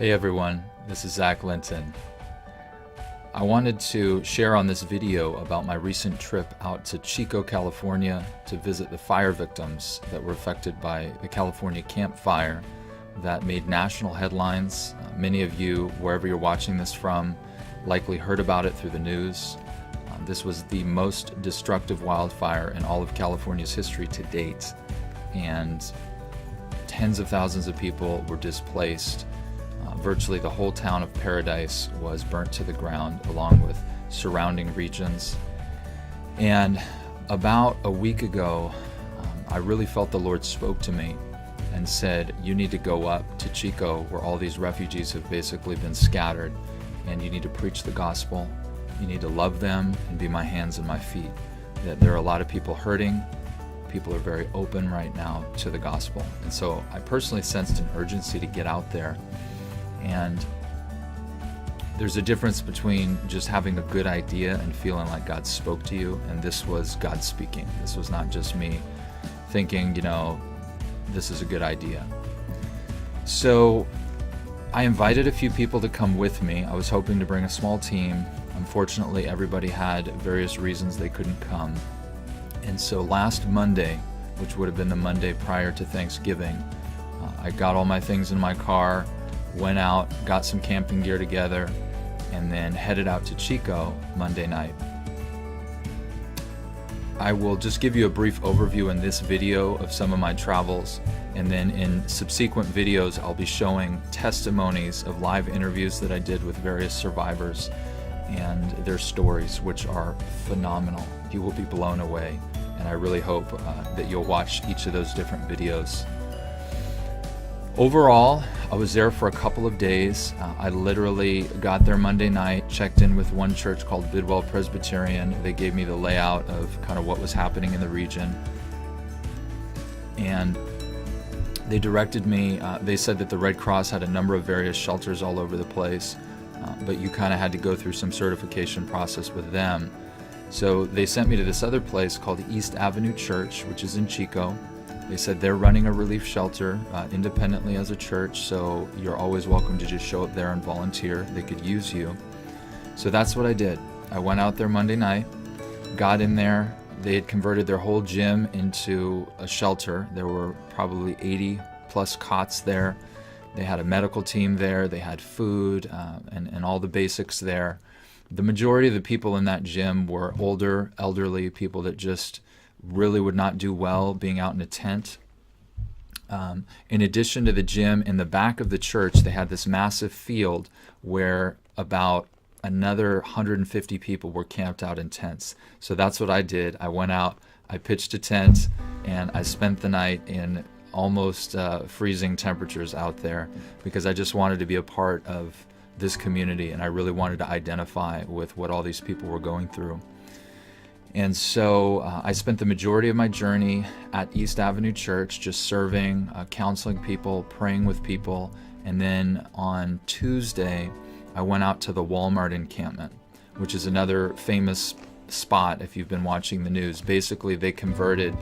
Hey everyone, this is Zac Linton. I wanted to share on this video about my recent trip out to Chico, California to visit the fire victims that were affected by the California Camp Fire that made national headlines. Many of you, wherever you're watching this from, likely heard about it through the news. This was the most destructive wildfire in all of California's history to date, and tens of thousands of people were displaced. Virtually the whole town of Paradise was burnt to the ground, along with surrounding regions. And about a week ago, I really felt the Lord spoke to me and said, you need to go up to Chico, where all these refugees have basically been scattered, and you need to preach the gospel. You need to love them and be my hands and my feet. That there are a lot of people hurting. People are very open right now to the gospel. And so I personally sensed an urgency to get out there. And there's a difference between just having a good idea and feeling like God spoke to you, and this was God speaking. This was not just me thinking, this is a good idea. So I invited a few people to come with me. I was hoping to bring a small team. Unfortunately, everybody had various reasons they couldn't come. And so last Monday, which would have been the Monday prior to Thanksgiving, I got all my things in my car, went out, got some camping gear together, and then headed out to Chico Monday night. I will just give you a brief overview in this video of some of my travels, and then in subsequent videos I'll be showing testimonies of live interviews that I did with various survivors and their stories, which are phenomenal. You will be blown away, and I really hope that you'll watch each of those different videos. Overall, I was there for a couple of days. I literally got there Monday night, checked in with one church called Bidwell Presbyterian. They gave me the layout of kind of what was happening in the region. And they directed me, they said that the Red Cross had a number of various shelters all over the place, but you kind of had to go through some certification process with them. So they sent me to this other place called East Ave Church, which is in Chico. They said they're running a relief shelter independently as a church, so you're always welcome to just show up there and volunteer. They could use you. So that's what I did. I went out there Monday night, got in there. They had converted their whole gym into a shelter. There were probably 80 plus cots there. They had a medical team there. They had food and all the basics there. The majority of the people in that gym were older, elderly people that just really would not do well being out in a tent. In addition to the gym, in the back of the church, they had this massive field where about another 150 people were camped out in tents. So that's what I did. I went out, I pitched a tent, and I spent the night in almost freezing temperatures out there because I just wanted to be a part of this community, and I really wanted to identify with what all these people were going through. And so I spent the majority of my journey at East Ave Church just serving, counseling people, praying with people. And then on Tuesday, I went out to the Walmart encampment, which is another famous spot if you've been watching the news. Basically, they converted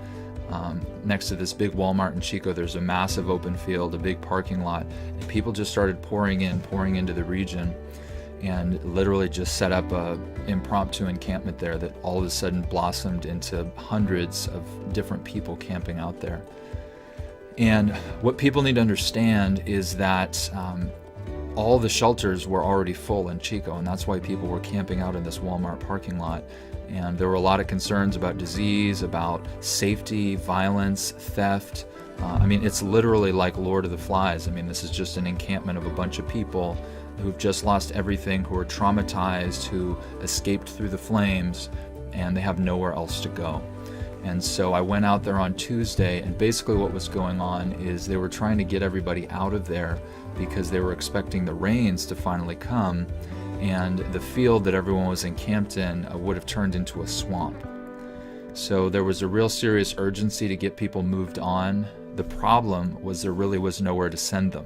next to this big Walmart in Chico, there's a massive open field, a big parking lot, and people just started pouring into the region, and literally just set up a impromptu encampment there that all of a sudden blossomed into hundreds of different people camping out there. And what people need to understand is that all the shelters were already full in Chico, and that's why people were camping out in this Walmart parking lot. And there were a lot of concerns about disease, about safety, violence, theft. It's literally like Lord of the Flies. This is just an encampment of a bunch of people who've just lost everything, who are traumatized, who escaped through the flames, and they have nowhere else to go. And so I went out there on Tuesday, and basically what was going on is they were trying to get everybody out of there because they were expecting the rains to finally come, and the field that everyone was encamped in would have turned into a swamp. So there was a real serious urgency to get people moved on. The problem was there really was nowhere to send them.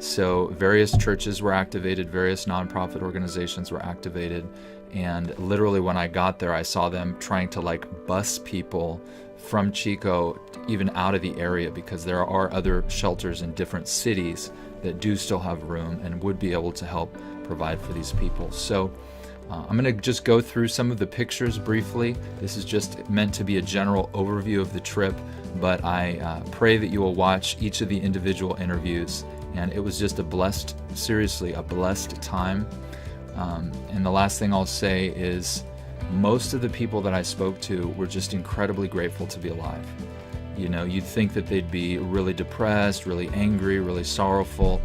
So various churches were activated, various nonprofit organizations were activated, and literally when I got there, I saw them trying to bus people from Chico even out of the area, because there are other shelters in different cities that do still have room and would be able to help provide for these people. So I'm going to just go through some of the pictures briefly. This is just meant to be a general overview of the trip, but I pray that you will watch each of the individual interviews. And it was just seriously a blessed time. And the last thing I'll say is most of the people that I spoke to were just incredibly grateful to be alive. You know, you'd think that they'd be really depressed, really angry, really sorrowful.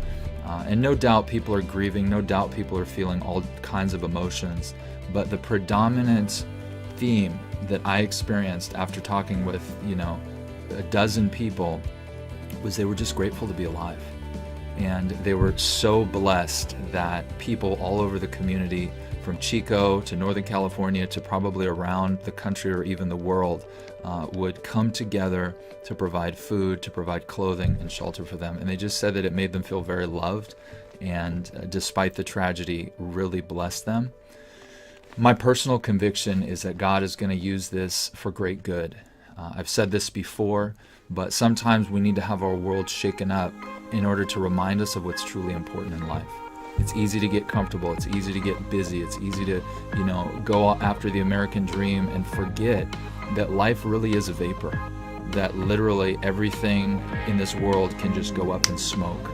And no doubt people are grieving, no doubt people are feeling all kinds of emotions. But the predominant theme that I experienced after talking with, a dozen people was they were just grateful to be alive. And they were so blessed that people all over the community, from Chico to Northern California to probably around the country or even the world, would come together to provide food, to provide clothing and shelter for them. And they just said that it made them feel very loved, and despite the tragedy, really blessed them. My personal conviction is that God is going to use this for great good. I've said this before, but sometimes we need to have our world shaken up in order to remind us of what's truly important in life. It's easy to get comfortable. It's easy to get busy. It's easy to, go after the American dream and forget that life really is a vapor, that literally everything in this world can just go up in smoke.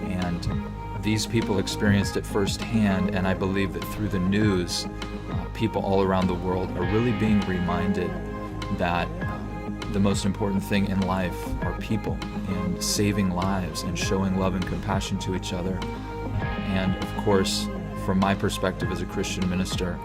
And these people experienced it firsthand, and I believe that through the news, people all around the world are really being reminded that the most important thing in life are people, and saving lives and showing love and compassion to each other. And of course, from my perspective as a Christian minister,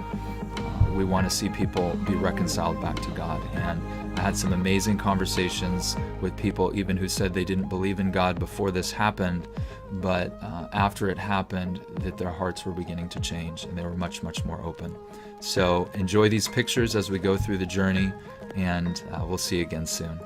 we want to see people be reconciled back to God. And I had some amazing conversations with people even who said they didn't believe in God before this happened, but after it happened, that their hearts were beginning to change and they were much, much more open. So enjoy these pictures as we go through the journey, and we'll see you again soon.